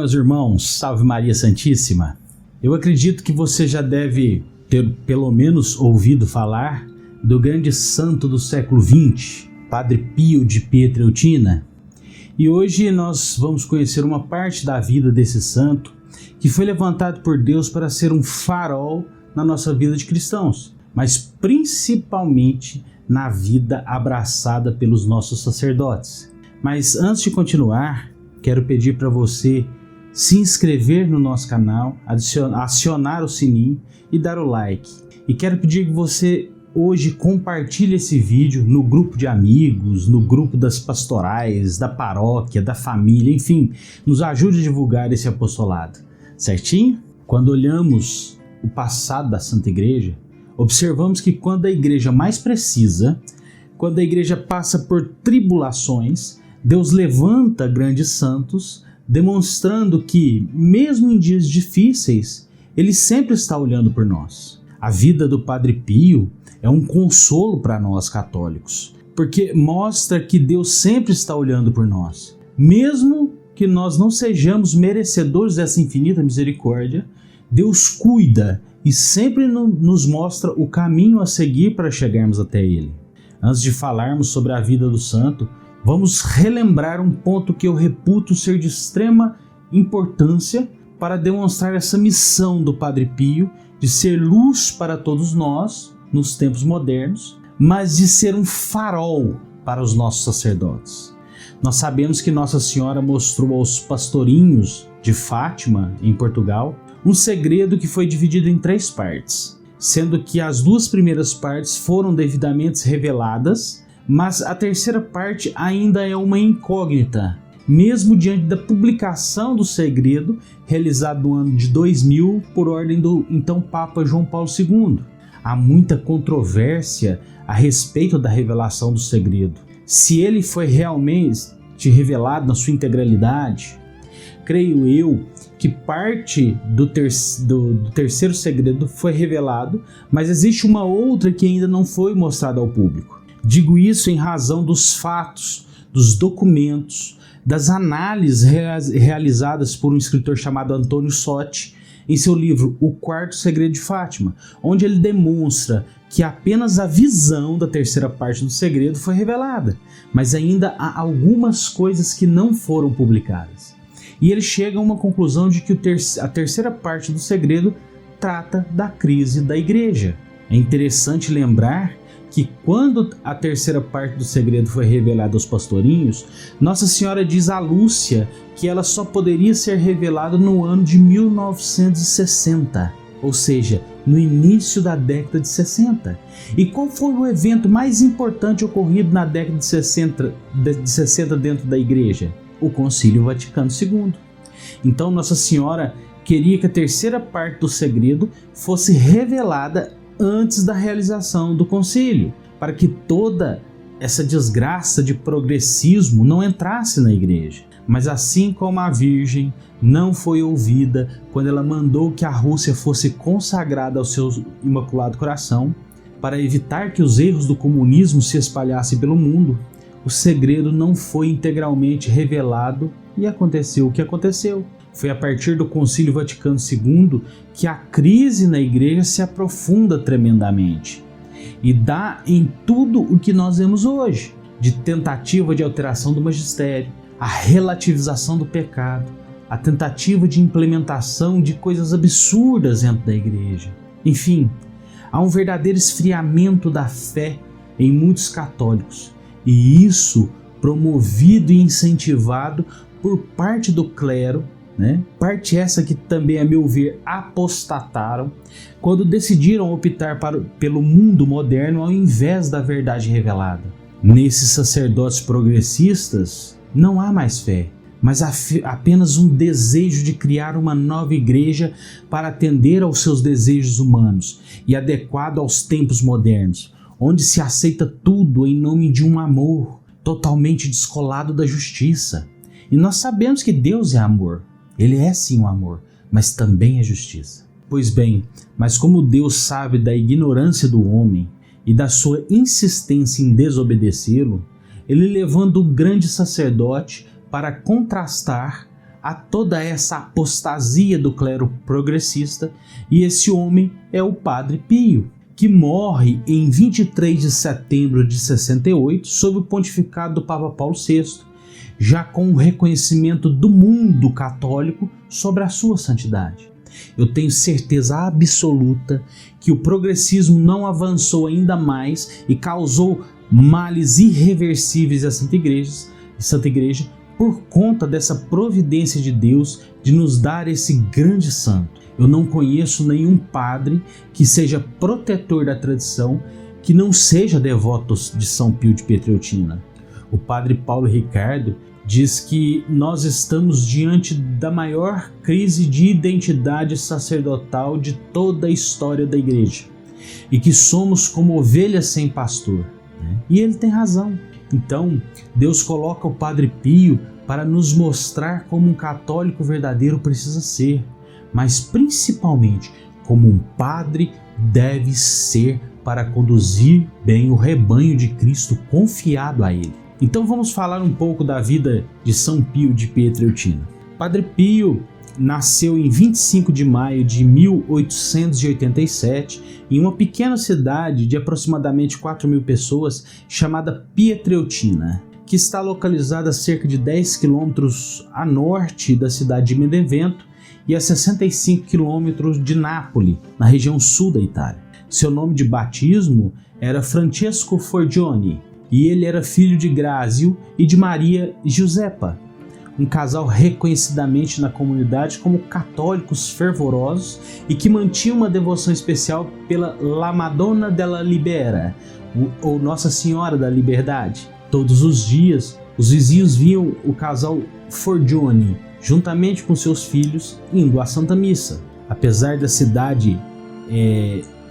meus irmãos, salve Maria Santíssima. Eu acredito que você já deve ter pelo menos ouvido falar do grande santo do século XX, Padre Pio de Pietrelcina. E hoje nós vamos conhecer uma parte da vida desse santo que foi levantado por Deus para ser um farol na nossa vida de cristãos, mas principalmente na vida abraçada pelos nossos sacerdotes. Mas antes de continuar, quero pedir para você se inscrever no nosso canal, acionar o sininho e dar o like. E quero pedir que você hoje compartilhe esse vídeo no grupo de amigos, no grupo das pastorais, da paróquia, da família, enfim, nos ajude a divulgar esse apostolado, certinho? Quando olhamos o passado da Santa Igreja, observamos que quando a igreja mais precisa, quando a igreja passa por tribulações, Deus levanta grandes santos, demonstrando que, mesmo em dias difíceis, Ele sempre está olhando por nós. A vida do Padre Pio é um consolo para nós católicos, porque mostra que Deus sempre está olhando por nós. Mesmo que nós não sejamos merecedores dessa infinita misericórdia, Deus cuida e sempre nos mostra o caminho a seguir para chegarmos até Ele. Antes de falarmos sobre a vida do santo, vamos relembrar um ponto que eu reputo ser de extrema importância para demonstrar essa missão do Padre Pio de ser luz para todos nós nos tempos modernos, mas de ser um farol para os nossos sacerdotes. Nós sabemos que Nossa Senhora mostrou aos pastorinhos de Fátima, em Portugal, um segredo que foi dividido em 3 partes, sendo que as 2 primeiras partes foram devidamente reveladas, mas a terceira parte ainda é uma incógnita, mesmo diante da publicação do segredo realizado no ano de 2000 por ordem do então Papa João Paulo II. Há muita controvérsia a respeito da revelação do segredo. Se ele foi realmente revelado na sua integralidade, creio eu que parte do terceiro segredo foi revelado, mas existe uma outra que ainda não foi mostrada ao público. Digo isso em razão dos fatos, dos documentos, das análises realizadas por um escritor chamado Antônio Sotti em seu livro O Quarto Segredo de Fátima, onde ele demonstra que apenas a visão da terceira parte do segredo foi revelada, mas ainda há algumas coisas que não foram publicadas. E ele chega a uma conclusão de que a terceira parte do segredo trata da crise da igreja. É interessante lembrar que quando a terceira parte do segredo foi revelada aos pastorinhos, Nossa Senhora diz a Lúcia que ela só poderia ser revelada no ano de 1960, ou seja, no início da década de 60. E qual foi o evento mais importante ocorrido na década de 60 dentro da igreja? O Concílio Vaticano II. Então Nossa Senhora queria que a terceira parte do segredo fosse revelada antes da realização do concílio, para que toda essa desgraça de progressismo não entrasse na igreja. Mas assim como a Virgem não foi ouvida quando ela mandou que a Rússia fosse consagrada ao seu Imaculado Coração, para evitar que os erros do comunismo se espalhassem pelo mundo, o segredo não foi integralmente revelado e aconteceu o que aconteceu. Foi a partir do Concílio Vaticano II que a crise na igreja se aprofunda tremendamente e dá em tudo o que nós vemos hoje, de tentativa de alteração do magistério, a relativização do pecado, a tentativa de implementação de coisas absurdas dentro da igreja. Enfim, há um verdadeiro esfriamento da fé em muitos católicos, e isso promovido e incentivado por parte do clero, parte essa que também, a meu ver, apostataram quando decidiram optar pelo mundo moderno ao invés da verdade revelada. Nesses sacerdotes progressistas não há mais fé, mas apenas um desejo de criar uma nova igreja para atender aos seus desejos humanos e adequado aos tempos modernos, onde se aceita tudo em nome de um amor totalmente descolado da justiça. E nós sabemos que Deus é amor. Ele é sim o amor, mas também é justiça. Pois bem, mas como Deus sabe da ignorância do homem e da sua insistência em desobedecê-lo, ele levanta um grande sacerdote para contrastar a toda essa apostasia do clero progressista, e esse homem é o Padre Pio, que morre em 23 de setembro de 68 sob o pontificado do Papa Paulo VI, já com o reconhecimento do mundo católico sobre a sua santidade. Eu tenho certeza absoluta que o progressismo não avançou ainda mais e causou males irreversíveis à Santa Igreja por conta dessa providência de Deus de nos dar esse grande santo. Eu não conheço nenhum padre que seja protetor da tradição que não seja devoto de São Pio de Pietrelcina. O padre Paulo Ricardo diz que nós estamos diante da maior crise de identidade sacerdotal de toda a história da Igreja e que somos como ovelhas sem pastor. E ele tem razão. Então, Deus coloca o Padre Pio para nos mostrar como um católico verdadeiro precisa ser, mas principalmente como um padre deve ser para conduzir bem o rebanho de Cristo confiado a ele. Então vamos falar um pouco da vida de São Pio de Pietrelcina. Padre Pio nasceu em 25 de maio de 1887 em uma pequena cidade de aproximadamente 4.000 pessoas chamada Pietrelcina, que está localizada a cerca de 10 quilômetros a norte da cidade de Benevento e a 65 quilômetros de Nápoles, na região sul da Itália. Seu nome de batismo era Francesco Forgione e ele era filho de Grazio e de Maria Giuseppa, um casal reconhecidamente na comunidade como católicos fervorosos e que mantinham uma devoção especial pela La Madonna della Libera, ou Nossa Senhora da Liberdade. Todos os dias, os vizinhos viam o casal Forgione, juntamente com seus filhos, indo à Santa Missa. Apesar da cidade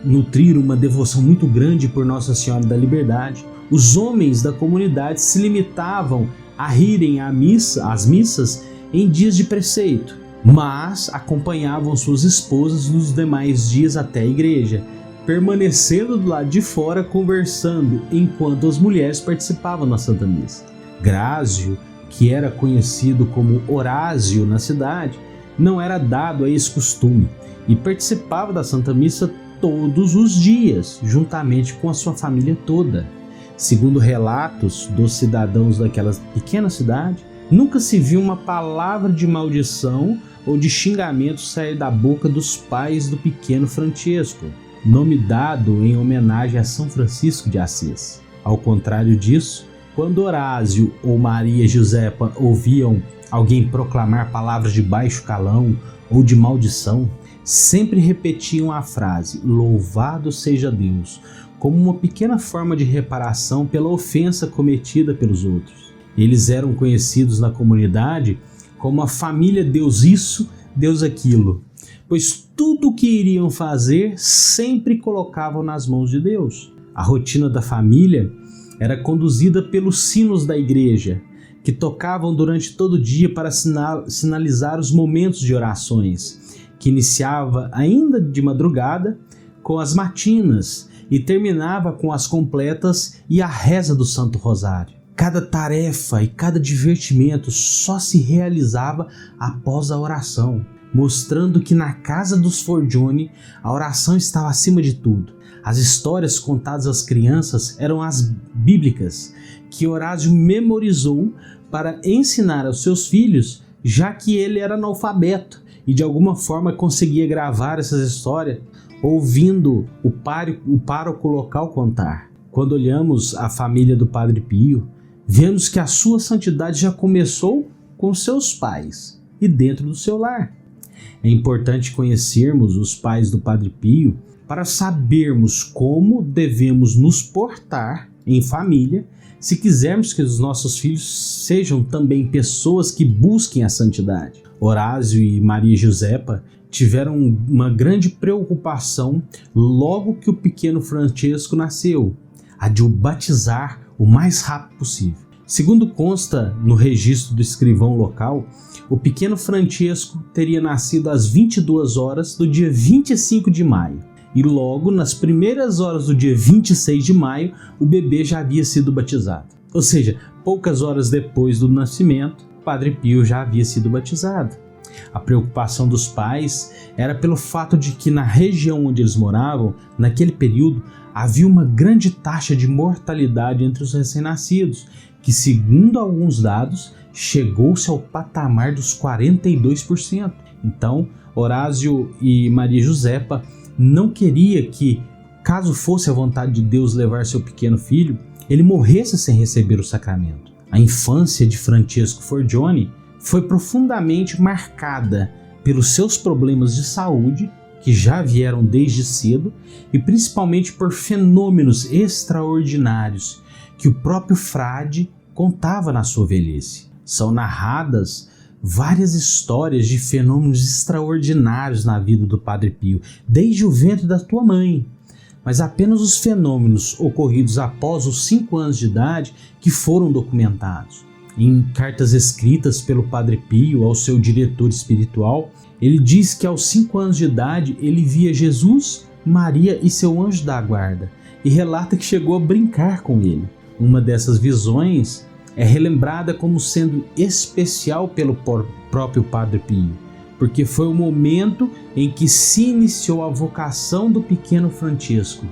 nutrir uma devoção muito grande por Nossa Senhora da Liberdade, os homens da comunidade se limitavam a irem às missas em dias de preceito, mas acompanhavam suas esposas nos demais dias até a igreja, permanecendo do lado de fora conversando enquanto as mulheres participavam da Santa Missa. Grazio, que era conhecido como Orásio na cidade, não era dado a esse costume e participava da Santa Missa todos os dias, juntamente com a sua família toda. Segundo relatos dos cidadãos daquela pequena cidade, nunca se viu uma palavra de maldição ou de xingamento sair da boca dos pais do pequeno Francesco, nome dado em homenagem a São Francisco de Assis. Ao contrário disso, quando Orásio ou Maria Giuseppa ouviam alguém proclamar palavras de baixo calão ou de maldição, sempre repetiam a frase "Louvado seja Deus", como uma pequena forma de reparação pela ofensa cometida pelos outros. Eles eram conhecidos na comunidade como a família Deus isso, Deus aquilo, pois tudo o que iriam fazer sempre colocavam nas mãos de Deus. A rotina da família era conduzida pelos sinos da igreja, que tocavam durante todo o dia para sinalizar os momentos de orações, que iniciava ainda de madrugada com as matinas e terminava com as completas e a reza do Santo Rosário. Cada tarefa e cada divertimento só se realizava após a oração, mostrando que na casa dos Forgione a oração estava acima de tudo. As histórias contadas às crianças eram as bíblicas, que Orásio memorizou para ensinar aos seus filhos, já que ele era analfabeto e de alguma forma conseguia gravar essas histórias ouvindo o pároco local contar. Quando olhamos a família do Padre Pio, vemos que a sua santidade já começou com seus pais e dentro do seu lar. É importante conhecermos os pais do Padre Pio para sabermos como devemos nos portar em família se quisermos que os nossos filhos sejam também pessoas que busquem a santidade. Orásio e Maria Giuseppa tiveram uma grande preocupação logo que o pequeno Francesco nasceu, a de o batizar o mais rápido possível. Segundo consta no registro do escrivão local, o pequeno Francesco teria nascido às 22 horas do dia 25 de maio, e logo nas primeiras horas do dia 26 de maio, o bebê já havia sido batizado. Ou seja, poucas horas depois do nascimento, Padre Pio já havia sido batizado. A preocupação dos pais era pelo fato de que na região onde eles moravam, naquele período, havia uma grande taxa de mortalidade entre os recém-nascidos, que, segundo alguns dados, chegou-se ao patamar dos 42%. Então, Horácio e Maria Josepa não queria que, caso fosse a vontade de Deus levar seu pequeno filho, ele morresse sem receber o sacramento. A infância de Francesco Forgione foi profundamente marcada pelos seus problemas de saúde, que já vieram desde cedo, e principalmente por fenômenos extraordinários que o próprio frade contava na sua velhice. São narradas várias histórias de fenômenos extraordinários na vida do Padre Pio, desde o ventre da tua mãe. Mas apenas os fenômenos ocorridos após os 5 anos de idade que foram documentados. Em cartas escritas pelo Padre Pio ao seu diretor espiritual, ele diz que aos 5 anos de idade ele via Jesus, Maria e seu anjo da guarda, e relata que chegou a brincar com ele. Uma dessas visões é relembrada como sendo especial pelo próprio Padre Pio, porque foi o momento em que se iniciou a vocação do pequeno Francesco.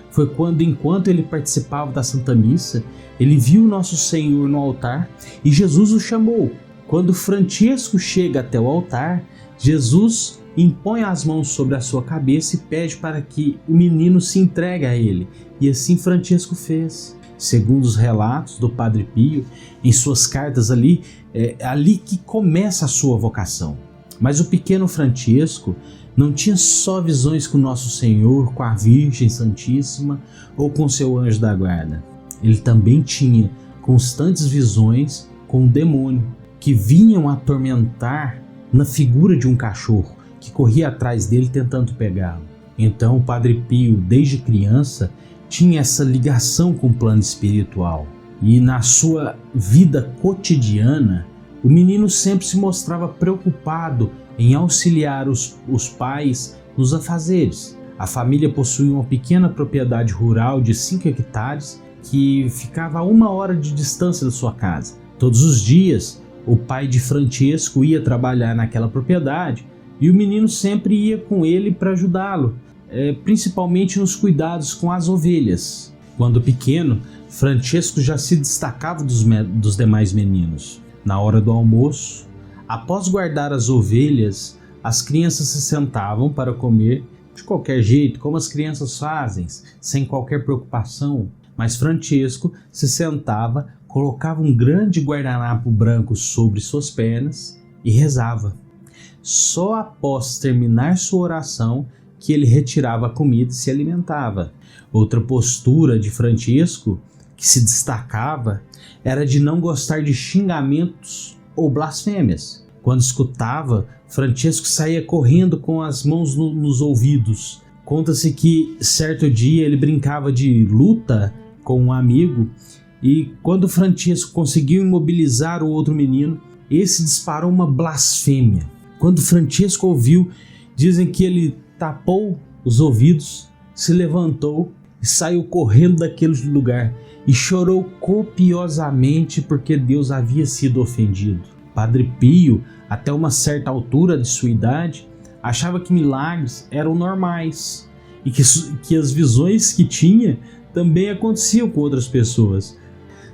Foi quando, enquanto ele participava da Santa Missa, ele viu Nosso Senhor no altar e Jesus o chamou. Quando Francesco chega até o altar, Jesus impõe as mãos sobre a sua cabeça e pede para que o menino se entregue a ele. E assim Francesco fez. Segundo os relatos do Padre Pio, em suas cartas é ali que começa a sua vocação. Mas o pequeno Francesco não tinha só visões com Nosso Senhor, com a Virgem Santíssima ou com seu anjo da guarda. Ele também tinha constantes visões com o demônio, que vinham atormentar na figura de um cachorro, que corria atrás dele tentando pegá-lo. Então o Padre Pio, desde criança, tinha essa ligação com o plano espiritual. E na sua vida cotidiana, o menino sempre se mostrava preocupado em auxiliar os pais nos afazeres. A família possuía uma pequena propriedade rural de 5 hectares que ficava a 1 hora de distância da sua casa. Todos os dias, o pai de Francesco ia trabalhar naquela propriedade e o menino sempre ia com ele para ajudá-lo, principalmente nos cuidados com as ovelhas. Quando pequeno, Francesco já se destacava dos demais meninos. Na hora do almoço, após guardar as ovelhas, as crianças se sentavam para comer de qualquer jeito, como as crianças fazem, sem qualquer preocupação. Mas Francesco se sentava, colocava um grande guardanapo branco sobre suas pernas e rezava. Só após terminar sua oração que ele retirava a comida e se alimentava. Outra postura de Francesco que se destacava era de não gostar de xingamentos ou blasfêmias. Quando escutava, Francesco saía correndo com as mãos nos ouvidos. Conta-se que certo dia ele brincava de luta com um amigo e quando Francesco conseguiu imobilizar o outro menino, esse disparou uma blasfêmia. Quando Francesco ouviu, dizem que ele tapou os ouvidos, se levantou e saiu correndo daquele lugar e chorou copiosamente porque Deus havia sido ofendido. Padre Pio, até uma certa altura de sua idade, achava que milagres eram normais e que as visões que tinha também aconteciam com outras pessoas.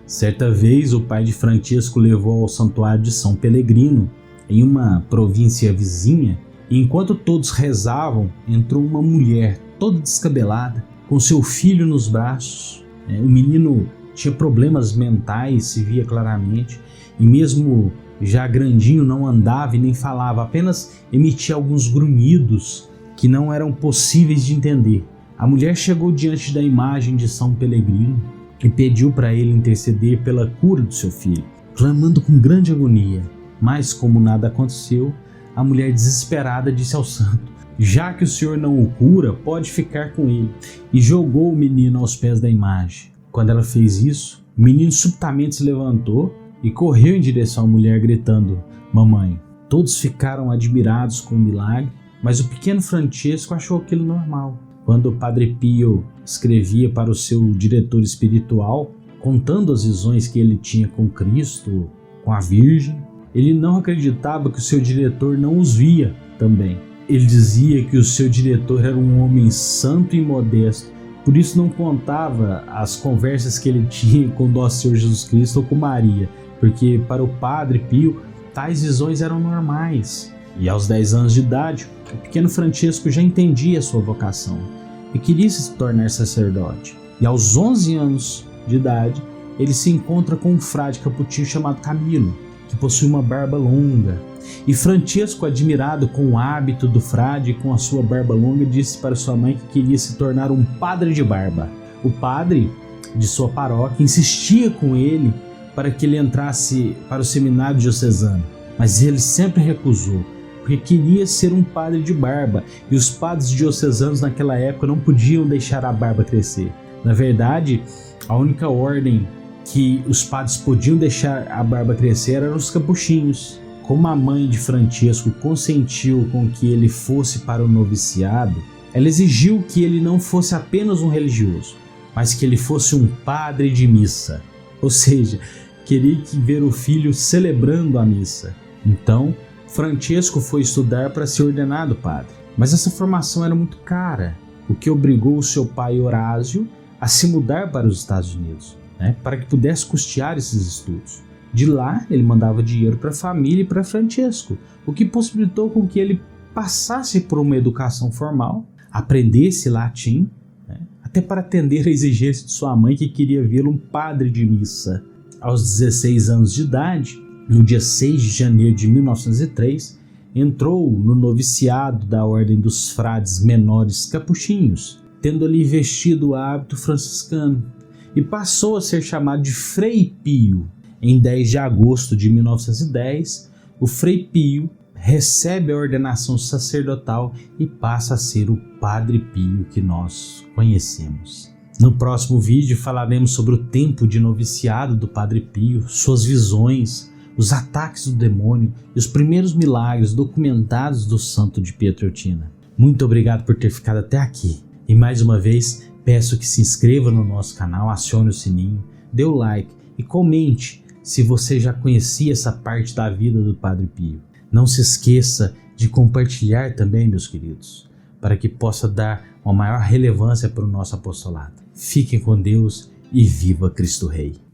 Certa vez, o pai de Francesco levou ao santuário de São Pellegrino, em uma província vizinha, e enquanto todos rezavam, entrou uma mulher toda descabelada, com seu filho nos braços. O menino tinha problemas mentais, se via claramente, e mesmo já grandinho não andava e nem falava, apenas emitia alguns grunhidos que não eram possíveis de entender. A mulher chegou diante da imagem de São Pellegrino e pediu para ele interceder pela cura do seu filho, clamando com grande agonia. Mas como nada aconteceu, a mulher desesperada disse ao santo: já que o senhor não o cura, pode ficar com ele, e jogou o menino aos pés da imagem. Quando ela fez isso, o menino subitamente se levantou e correu em direção à mulher gritando: mamãe. Todos ficaram admirados com o milagre, mas o pequeno Francesco achou aquilo normal. Quando o Padre Pio escrevia para o seu diretor espiritual, contando as visões que ele tinha com Cristo, com a Virgem, Ele não acreditava que o seu diretor não os via também. Ele dizia que o seu diretor era um homem santo e modesto, por isso não contava as conversas que ele tinha com o nosso Senhor Jesus Cristo ou com Maria, porque para o Padre Pio tais visões eram normais. E aos 10 anos de idade, o pequeno Francesco já entendia a sua vocação e queria se tornar sacerdote. E aos 11 anos de idade, ele se encontra com um frade capuchinho chamado Camilo, que possui uma barba longa. E Francesco, admirado com o hábito do frade e com a sua barba longa, disse para sua mãe que queria se tornar um padre de barba. O padre de sua paróquia insistia com ele para que ele entrasse para o seminário diocesano, mas ele sempre recusou, porque queria ser um padre de barba, e os padres diocesanos naquela época não podiam deixar a barba crescer. Na verdade, a única ordem que os padres podiam deixar a barba crescer eram os capuchinhos. Como a mãe de Francesco consentiu com que ele fosse para o noviciado, ela exigiu que ele não fosse apenas um religioso, mas que ele fosse um padre de missa. Ou seja, queria ver o filho celebrando a missa. Então, Francesco foi estudar para ser ordenado padre. Mas essa formação era muito cara, o que obrigou o seu pai Horácio a se mudar para os Estados Unidos, para que pudesse custear esses estudos. De lá, ele mandava dinheiro para a família e para Francesco, o que possibilitou com que ele passasse por uma educação formal, aprendesse latim, até para atender a exigência de sua mãe, que queria vê-lo um padre de missa. Aos 16 anos de idade, no dia 6 de janeiro de 1903, entrou no noviciado da Ordem dos Frades Menores Capuchinhos, tendo ali vestido o hábito franciscano, e passou a ser chamado de Frei Pio. Em 10 de agosto de 1910, o Frei Pio recebe a ordenação sacerdotal e passa a ser o Padre Pio que nós conhecemos. No próximo vídeo falaremos sobre o tempo de noviciado do Padre Pio, suas visões, os ataques do demônio e os primeiros milagres documentados do santo de Pietrelcina. Muito obrigado por ter ficado até aqui. E mais uma vez, peço que se inscreva no nosso canal, acione o sininho, dê o like e comente se você já conhecia essa parte da vida do Padre Pio. Não se esqueça de compartilhar também, meus queridos, para que possa dar uma maior relevância para o nosso apostolado. Fiquem com Deus e viva Cristo Rei!